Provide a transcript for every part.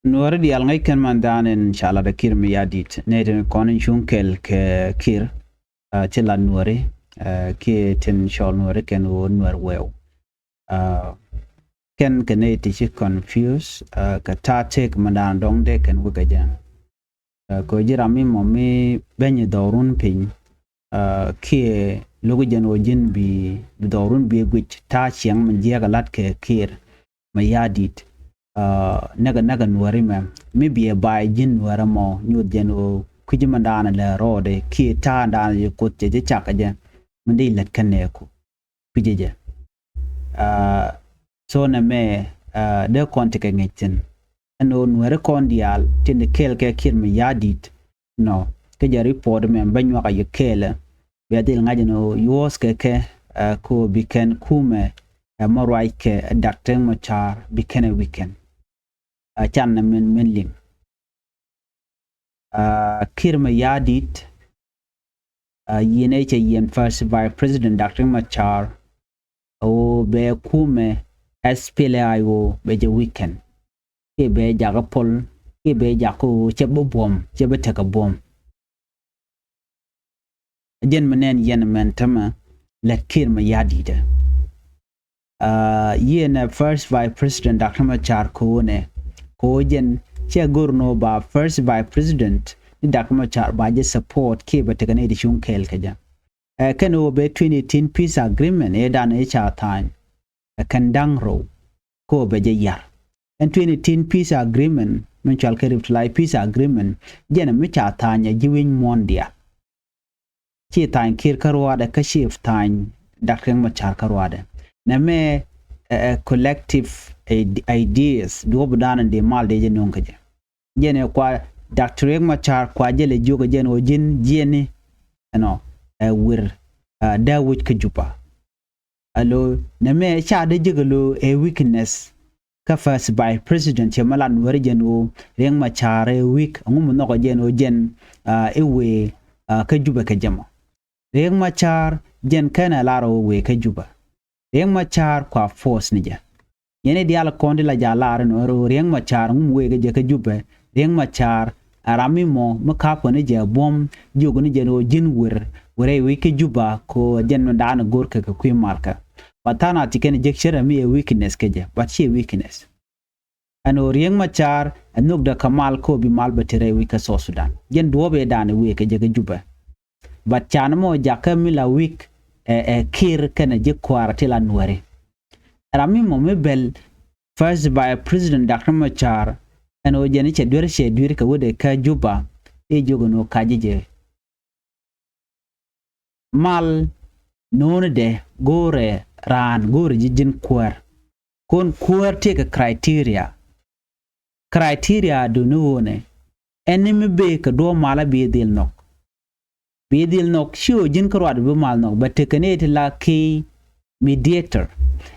nuwari di al ngay ken man dan inshallah da kir mi yadit ne den konin shunkel ke kir ci la nuwari ki ten shol nuwari ken wo nuwar wew ken ne ti ci confuse ka ta tek mandan dong de ken wuga jan ko jira mi mo mi benye dorun pin ki lugu jan o jin bi dorun bi gwich ta chiang man jega lat ke kir ma yadit naga nuwari mem mi biye bay jin nuwara mo nyud jen o kujimandana la rode ki ta ndana je kotje je chakaje mandi let kanne ko kujeje so na me de konte ke ngiten eno nuwara kondial tin kel ke kir mi yadit no ke ja report mem banyo ka yekele be dil ngaje no yos ke ko biken kume morwai ke dakteng machar bikene weekend chan men lim kir ma yadit yene che yen first vice president Dr. Machar o be kume SPLIO be je weekend ke be jaga pol ke be jako che bom che be taka bom jen menen yen men tama let kir ma yadit yene first vice president Dr. Machar ko ne ko jen che gurno ba first vice president ni Dr. Machar ba je support ke ba tegane di shunkel kaja kan o be 2018 peace agreement e dan e cha tan kan dangro ko be je yar en 2018 peace agreement mun chal ke reply peace agreement jena mi cha tan ya jiwin mondia che tan kir karwa da kashif tan Dr. Machar karwa da na me collective ideas do budan de mal de jenon kaje jene kwa Dr. Machar kwa jele jogo jen o jin jene no wir da wuch ka jupa alo na me cha de jigalo a weakness ka first by president malan wari jen o reng Machar weak ngum no ko jen o jen ewe ka juba ka jama reng Machar jen kana laro we ka juba reng Machar kwa force nija yene diala kondi la jalar no reng Machar ngum we ga ka jube reng Machar arami mo makapo ne je bom jogo ne jeno jin wure wiki juba ko jenno dana gorka ka kwi marka batana tikene jekshira mi a weakness keje but she weakness ano reng Machar anok da kamal ko bi mal batere wika so Sudan jen dobe dana we ke je juba but chan mo jaka mi la week kir kana je kwarti la nuare arami mo mebel first by president Dr. Machar ano jeni che dwere ka wode ka juba e jogo no kajije mal non de gore ran gore jijin kwar kon kwar take criteria do no ne enemy be ka do mala be dil nok sho jin karwad be mal nok batekane te la ki mediator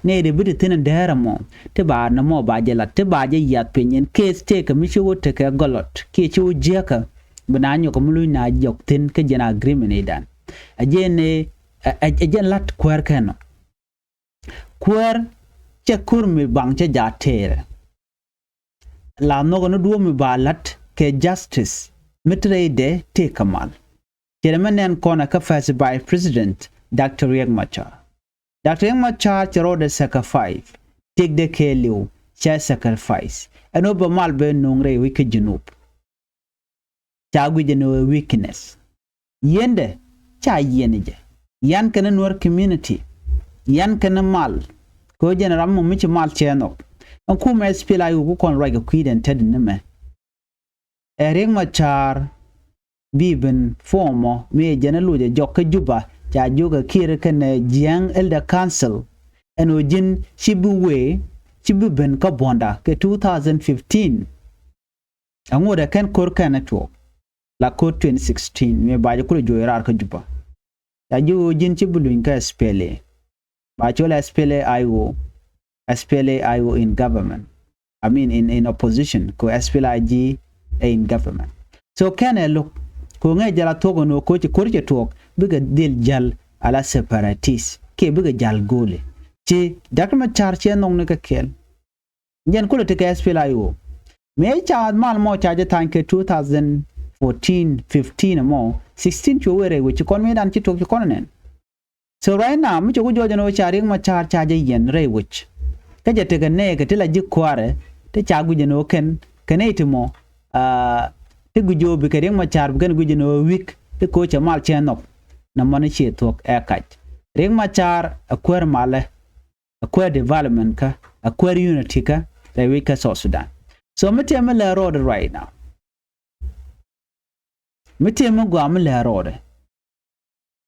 ne de bidi tin dara mo te ba na mo ba je la te ba je yat pinyen case te ka mi chu te ka golot ke chu je ka bana nyo ko mulu na jok tin ka jena agreement e dan ajene ajen lat kwer keno kwer che kur mi bang che jatere la no no du mi ba lat ke justice mitre de te kamal jeremanen kona ka first by president Dr. Riek Machar Dr. Machar chero de sacrifice take the kelu cha sacrifice ano ba mal be nongre wiki junub cha guje no weakness yende cha yenije yan kana nur community yan kana mal ko general mo michi mal cheno an kuma spila yu kon right kwiden ted neme Riek Machar biben formo me jenaluje jokka juba cha joga kire kana jiang elder council eno jin chibu ben ka bonda ke 2015 angoda kan kor kana to la ko 2016 me baje ko joyrar ka juba ya jo jin chibu lin ka spele ba chola spele IO in government I mean in opposition ko SPLIG in government so kana look ko ngai jala togo no ko ci korje tok biga del jal ala separatist ke biga jal gole ci Dr. Machar ci non ne ka kel nyen ko te ka SPLIO me cha mal mo cha je tan ke 2014 15 mo 16 chu were which kon me dan chi to konen so right now mi chu jo no cha ring ma cha je yen re which ka je te ne ke te la ji kware te cha gu je no ken kenete mo te gu jo bi ke ring ma cha bu ken gu je no week te ko cha mal chen no na man chi to e ka ring ma cha akwer male akwer development ka akwer unity ka the week South Sudan. So me tell me la road right now. Me tell me go am la road.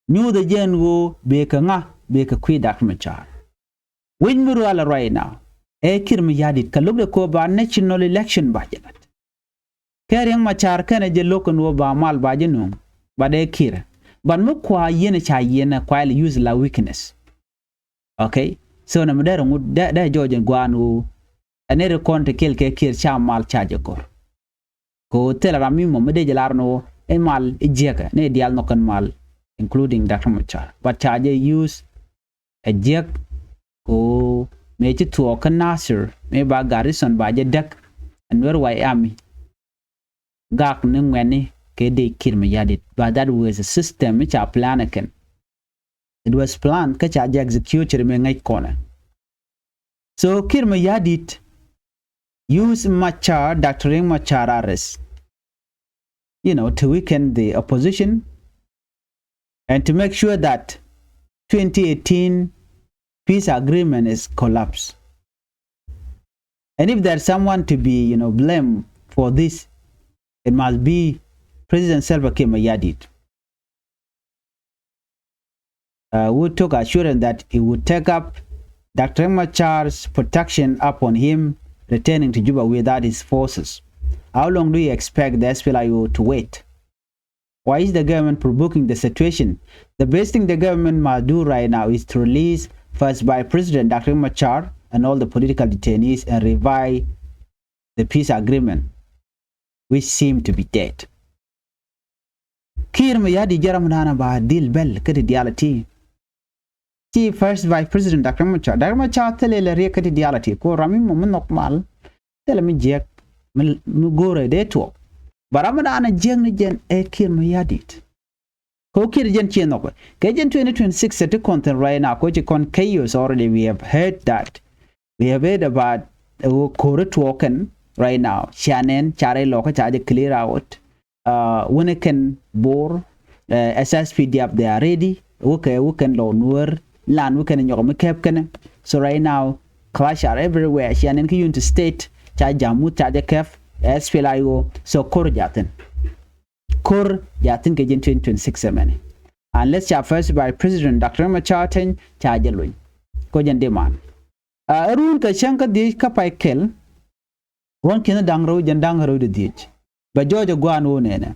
New the gen go be ka nga be ka kwi dak me char. Win me roala right now. E kir me yadit ka look the ko ba national election ba jalat. Kering ma char kana je lokon wo ba mal ba jenu ba de kir. Ban mo kwa yene cha yene kwa use la weakness. Okay? So na mdara ngud da Georgian gwanu anere konte kelke kir cha mal chaje ko tela rami mo mede jalarno e mal ejeka ne dial no kan mal including Dr. Machar but charge use a jek ko me ci to kan Nasir me ba garrison ba je dak anwer way ami gak ne ngweni ke de kir me yadit but that was a system which a plan again it was planned ka charge execute me ngai kona so kir me yadit use Machar, Dr. Ring Machar arrest, to weaken the opposition and to make sure that 2018 peace agreement is collapsed. And if there's someone to be, blamed for this, it must be President Salva Kiir Mayardit. Who took assurance that he would take up Dr. Ring Machar's protection upon him returning to Juba without his forces. How long do you expect the SPLIO to wait? Why is the government provoking the situation? The best thing the government must do right now is to release first by President Dr. Machar and all the political detainees and revive the peace agreement, which seem to be dead. Kir Mayadi Jaramana ba deal bell kati diality. Chi first Vice President Dr. Machar. Dr. Machar tele le rekati diality ko rami mo manok mal tele mi jek mi gore de to. Baramada ana jeng ni jen e Kir Mayadit. Ko Kir jen chenok. Kajen 2026 set content right now ko kon chaos already we have heard that. We have heard about Kore token right now. Shannon chare loka charge clear out. When it can bore SSPD up they are ready. Okay, we can low nur land we can nyok me kep can. So right now clash are everywhere. Shannon ki unit state charge jamu charge kef SPLIO so Kor jatin ke jen 2026 semene. Unless ya first by President Dr. Machaten charge luin. Ko jen demand. Run ka shanka di ka pai kel. Ron kina dangro jen dangro de dich. Ba Georgia gwanu nene.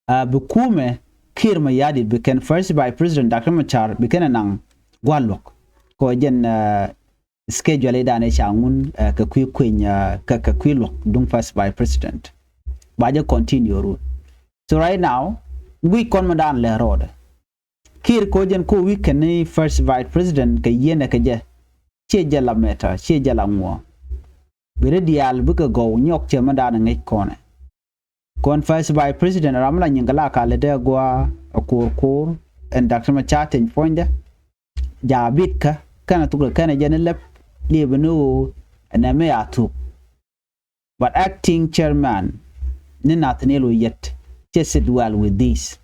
Bukume Kir Mayadit became first by President Dr. Machar became nang gwalok. Ko jen schedule dane shangun ka kwikwenya ka kwilok dung first by President. Baja continue rule. So right now we conmadan le road. Kir ko jen ko we can first vice president ka yene ka je che jala meta che jala ngwa. Bere dial buka go nyok che madan ngai kone. Kon first by President Ramla Nyingala ka le de gwa akur and Dr. Machaten fonda ja bitka kana tukul kana jenelep libenu and me atu. But acting chairman Ninatanelo yet tested well with this.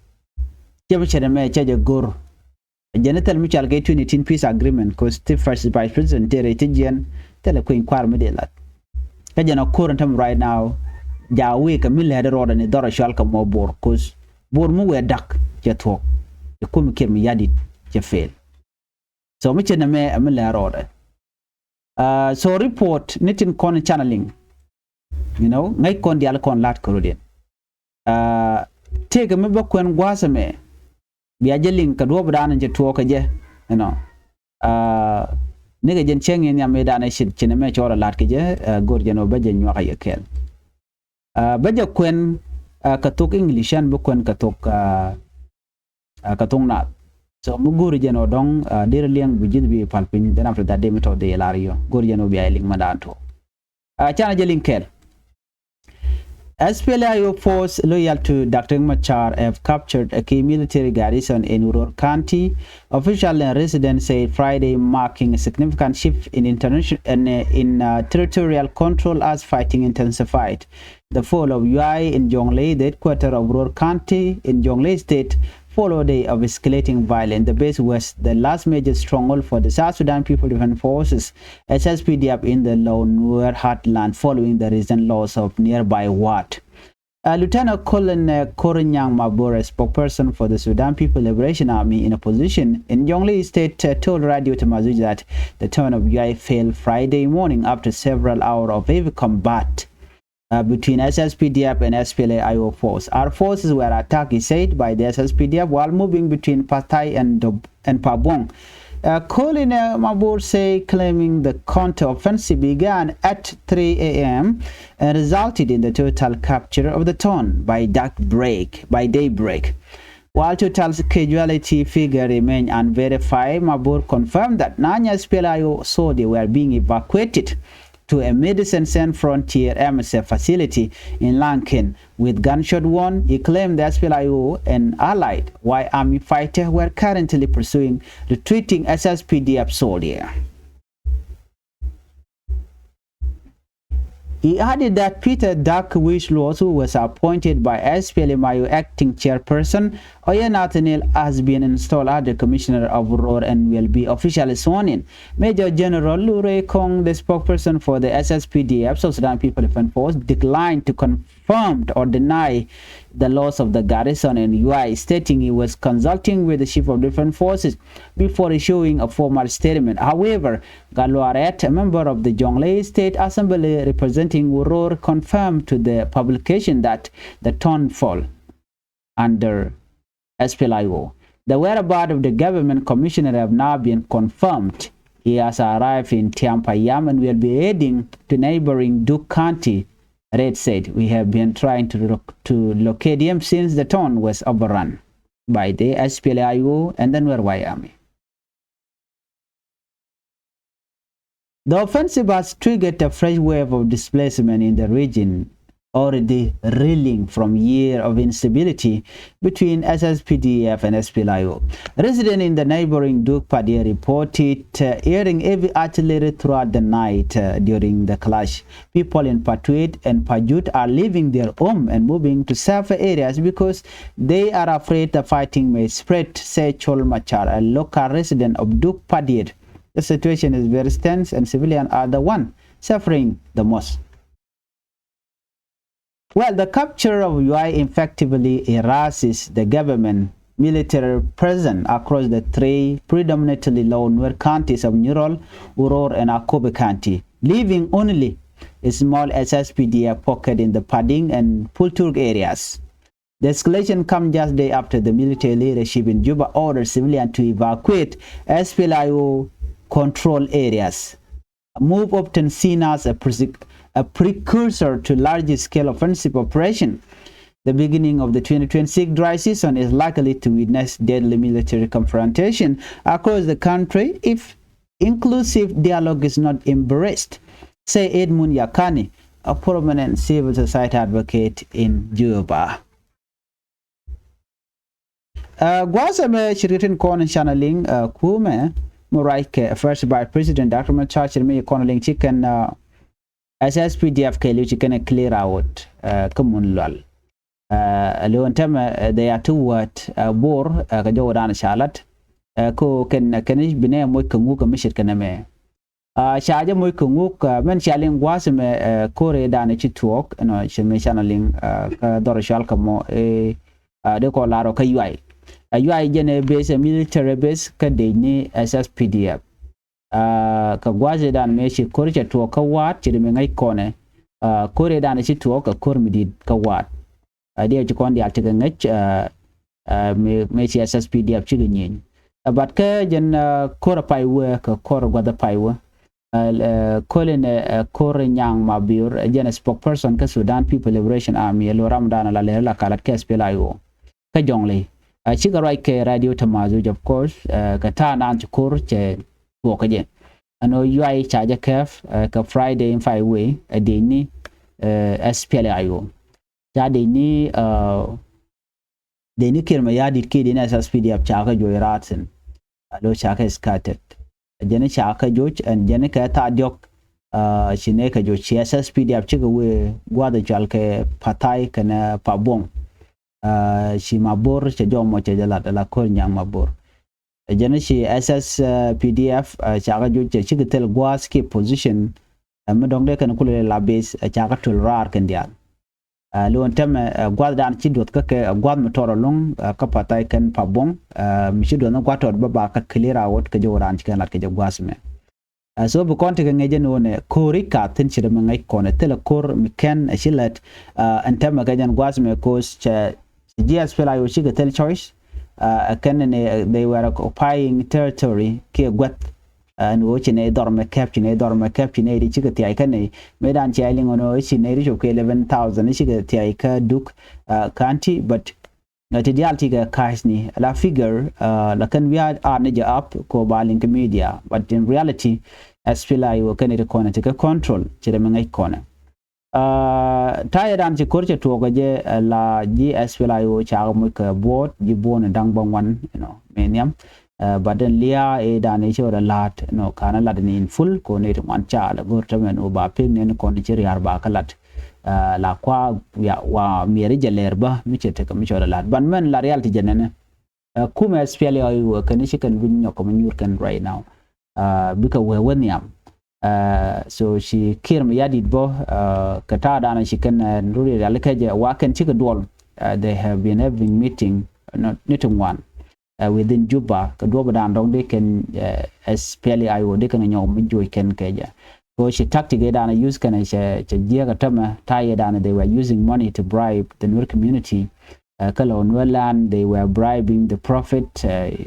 Jabachada me chaja gor. Janital Michal get 2018 peace agreement because the first vice president Teretian tell a queen quar medelat. Kajana current right now. Ja week a mill had a road and a dollar shalka more bore cause bore mu were duck jet walk. The kum came yadit je fail. So much in a me a mill road. So report knitting con channeling. Ngai kon di alcon lat corodian. Take a member when guasame. Be a jelling ka do down and jet walk a je, nigga jen cheng in ya medan a shit chiname or a latke, gordian or bajan you are kel. Baja kwen katok English and bukwen katok katong nat. So muguri jeno dong dear liang bujid be palpin, then after that demito de lario, Goriano be ailing madanto. Chana jelling kel. SPLIO force loyal to Dr. Machar have captured a key military garrison in Urur County. Official and residents say Friday, marking a significant shift in international in territorial control as fighting intensified. The fall of UI in Jonglei, the headquarters of Urur County in Jonglei State, followed a day of escalating violence. The base was the last major stronghold for the South Sudan People Defense Forces, SSPDF, in the Lone Nuer heartland following the recent loss of nearby Wat. Lieutenant Colonel Korinyang Mabore, spokesperson for the Sudan People Liberation Army in opposition in Jonglei State, told Radio Tamazuj that the turn of UI failed Friday morning after several hours of heavy combat between SSPDF and SPLA-IO force. Our forces were attacked, he said, by the SSPDF while moving between Patay and Pabong. Colonel Mabur say claiming the counter-offensive began at 3 a.m. and resulted in the total capture of the town by daybreak. While total casualty figure remain unverified, Mabur confirmed that Nanya SPLA-IO soldiers were being evacuated to a Medicine Sans Frontier MSF facility in Lankin with gunshot wound. He claimed the SPLIO and allied white army fighters were currently pursuing retreating SSPDF soldiers. He added that Peter Darkwish-Laws, who was appointed by SPLMIO acting chairperson, Oya Nathaniel, has been installed as the commissioner of Urur and will be officially sworn in. Major General Lure Kong, the spokesperson for the SSPDF, South Sudan People Defense Force, declined to confirm or deny the loss of the garrison in UI, stating he was consulting with the chief of defense forces before issuing a formal statement. However, Galwaret, a member of the Jonglei State Assembly representing Urur, confirmed to the publication that the town fell under SPLIO. The whereabouts of the government commissioner have now been confirmed. He has arrived in Tiampayam and will be heading to neighboring Duke County. Red said, we have been trying to locate him since the town was overrun by the SPLIO and the Nuer Army. The offensive has triggered a fresh wave of displacement in the region, already reeling from years of instability between SSPDF and SPLIO. Residents in the neighboring Duke Padia reported hearing heavy artillery throughout the night during the clash. People in Patuit and Pajut are leaving their home and moving to safer areas because they are afraid the fighting may spread, said Chol Machar, a local resident of Duke Padia. The situation is very tense and civilians are the ones suffering the most. Well, the capture of UI effectively erases the government military presence across the three predominantly Lone Nuer counties of Nurol, Urur, and Akobe County, leaving only a small SSPDF pocket in the Pading and Pulturg areas. The escalation comes just day after the military leadership in Juba ordered civilians to evacuate SPLIO control areas, a move often seen as a precursor to large-scale offensive operation. The beginning of the 2026 dry season is likely to witness deadly military confrontation across the country if inclusive dialogue is not embraced, say Edmund Yakani, a prominent civil society advocate in Juba. Gwasame shiritin konen channeling kume Muraike first by President Dr. Machar me koneling chicken SSPDF kelu chicken clear out kumun lol. Leon tem they are two what bor kajo dan shalat ko ken kenish bine moy kungu kamishir kaname shaja moy kungu men shaling gwasame kore dan chituok no shime channeling dor shal kamo de ko laro kayuai UI jene base military base kadeni SSPDF ka gwaze dan meshi korche to ka wat chirme ngai kone kore dan chi to ka kormidi ka wat dia chi kon dia tiga ngach me chi SSPDF chi nyin but ka jen kora paiwe ka kora gwada paiwe kolene kore nyang mabir jen spokesperson ka Sudan People Liberation Army lo ramdana la le la kalat ka SPLIO ka jongle chigarai ke Radio Tamazuj, of course ka ta nan chukur che wokaje ano UI charge kef ka Friday in 5 way adeni SPLIO cha de ni kirma yadi ki de na SSPDF cha ka jo ratsen lo cha ka scattered jene cha ka jo and jene ka ta diok shine ka jo chi SSPDF chi we gwa da jal ke patai kana pabong shi mabor cha jo mo cha jala la kor nyang mabor jene shi SSPDF cha ka jo chi ka tel gwa ski position me dong de kan kule la base cha ka tul rar kan dia lo tem gwad dan ci dot ka gwad mo toro long ka patay kan pabong mi ci do na gwato ba ka clear out ka joran ci kan lat ka jagwas me so bu konti ka ngeje no ne kori ka tin ci ma ngai ko ne tele kor mi ken shilat antem ga jan gwas me ko GS fela yo ci ga tel choice kan ne they were occupying territory ke gwat and watch ne dorme caption ne ri chiga ti ai kane medan chi ai lingono chi ne ri ko 11000 chiga ti ai ka duk kanti but na ti dial ti ga kasni la figure la kan we are ne ja up ko ba link media but in reality as feel I will can it corner to control chi da ngai corner ta dan chi korche to ga je la GS feel I wo cha mo ka board ji bon dang bang wan meniam but then lia dan e chora lat no kana lat ni in full ko ne wan cha la gor tamen o ba ping ne ko ni chiri arba kalat la kwa ya wa mieri jaler ba mi chete ka mi chora lat ban men la reality janene kuma spele ayu kan shi kan bin ko nyur kan right now bika we weniam so she kirm yadid bo kata dan shi kan nduri la kaje wa kan chika dol they have been having meeting not one within Juba ka do badan dong they can SPLA ayo de kan nyom mi joy ken keja so she tactic dana use kan che jiga tama taye dana they were using money to bribe the Nuer community kala on land they were bribing the prophet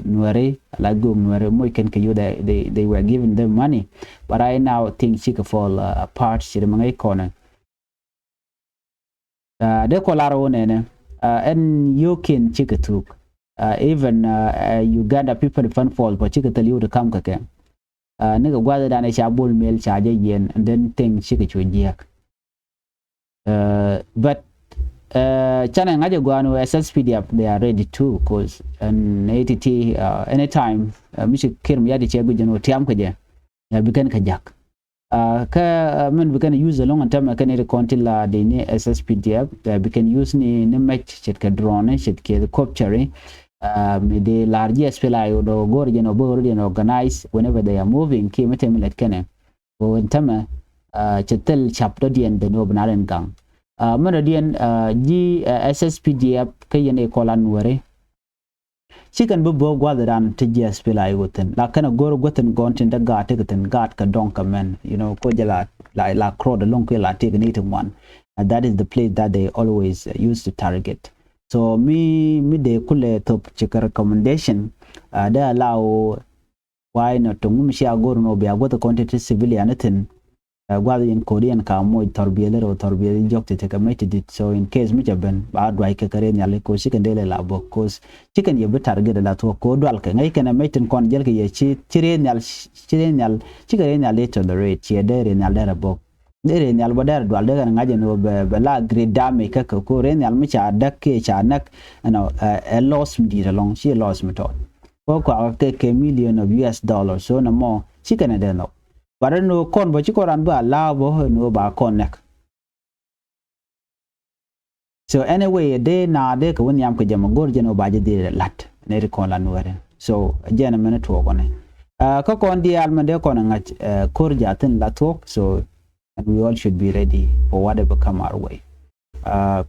Nuere like go Nuere mo ken ke you they were giving them money but I now think she could fall apart she de mangai corner de kolaro ne en yokin chikatuk even Uganda people fan fall but chika tell you to come kake nigga gwada dana sha bol mel cha yen and then thing chika chujiak but chana ngaje gwanu SSPDF they are ready too cause an ATT anytime mishi kirm yadi che gujano tiam kaje bikan kajak ka men we can use along and time can it la de ni SSPDF we can use ni match chet ka drone chet ke capture me de large SPLI do gor jeno bor den organize whenever they are moving ki metem let kene go entama chetel chapter dien de no banaren gang men dien g SSPDF kayene kolan wore chicken bubo gwadran to SPLI woten la kana gor goten gontin da gat ka donka men ko jala la crowd along ko la take ni one and that is the place that they always used to target so me de kule top check recommendation da allow why not to mum shi agor no be agota content civilian tin gwadi in Korean ka mo torbiyele jokte te ka meti dit so in case mi jaben ba dwai ka kare nyale ko shi kan dele la bo cause chicken ye betar gede la to ko dwal ka ngai kana metin kon jel ke ye chi chire nyal chigare nyal to the rate ye dere nyal dere bo dere nyal bo dere dwal dere ngaje no be la grade dame ka ko re nyal mi cha dak ke cha nak a loss mi dir long shi loss mi to ko ke million of US dollars so no more chicken de no but no kon bo chikoran ba la bo no ba connect so anyway de na de ko won yam ko jama gor jeno ba je de lat ne ri kon la nuere so jena men to ko ne ko kon di al men de kon ngach kor jatin la talk so and we all should be ready for whatever come our way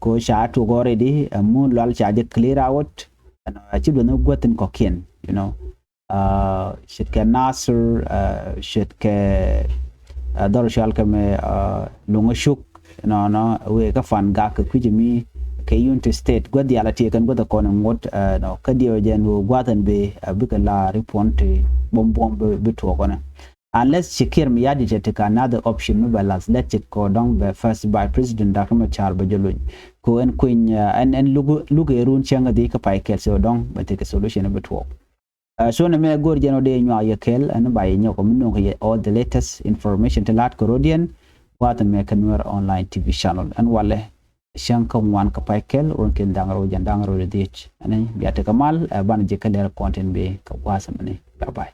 ko sha to go ready mun lal cha je clear out and chi do no gotin ko ken shit ke Nasser shit ke dar shal ke me lungo shuk no we ka fan ga ka kujimi ke unit state godi ala ti kan goda kono ngot no kadiyo jen wo gwatan be bika la report bom be to kono unless shikir mi yadi te ka another option no balance let it go down the first by president Dr. Machar Bajolo ko en queen en lugu erun changa de ka pai kel so dong but take a solution be to so na me gor jeno de nyo yakel an bay nyo ko minno ko all the latest information to lat Corodian what me kanwer online TV channel and wale shanka wan ka paikel ron kin dangro jan dangro dich ani biate kamal ban je kaler content be ka wasa mane bye bye